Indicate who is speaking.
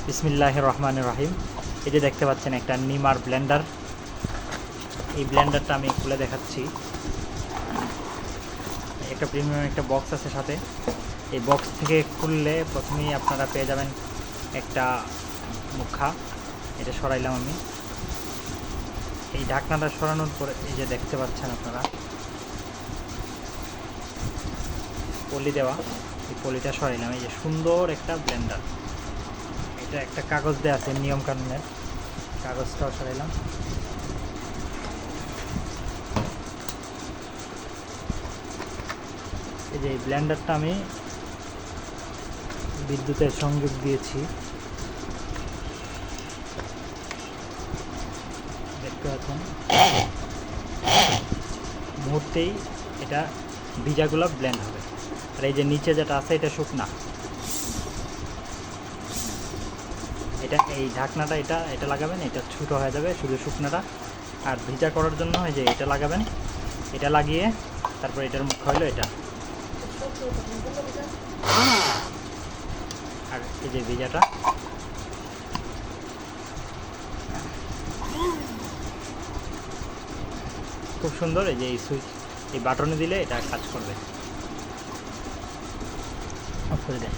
Speaker 1: বিসমিল্লাহির রহমানির রহিম। এই যে দেখতে পাচ্ছেন একটা নিমার ব্লেন্ডার। এই ব্লেন্ডারটা আমি খুলে দেখাচ্ছি। একটা প্রিমিয়াম একটা বক্স আছে সাথে। এই বক্স থেকে খুললে প্রথমেই আপনারা পেয়ে যাবেন একটা মুখা। এটা সরাইলাম আমি। এই ঢাকনাটা সরানোর পরে এই যে দেখতে পাচ্ছেন আপনারা পলি দেওয়া, এই পলিটা সরাইলাম। এই যে সুন্দর একটা ব্লেন্ডার। এটা একটা কাগজ দেওয়া আছে নিয়ম কানুনের, কাগজটাও সরাইলাম। এই যে এই ব্লেন্ডারটা আমি বিদ্যুতের সংযোগ দিয়েছি, দেখতে পাচ্ছেন। মুহূর্তেই এটা ভিজাগুলো ব্লেন্ড হবে। আর এই যে নিচে যেটা আছে এটা শুকনা, এটা এই ঢাকনাটা এটা লাগাবেন, এটা ছোটো হয়ে যাবে শুধু শুকনাটা। আর ভিজা করার জন্য এই যে এটা লাগাবেন, এটা লাগিয়ে তারপর এটার মুখ হইলো এটা। আর এই যে ভিজাটা খুব সুন্দর। এই যে এই সুইচ, এই বাটনে দিলে এটা কাজ করবে। অফ করে দেয়।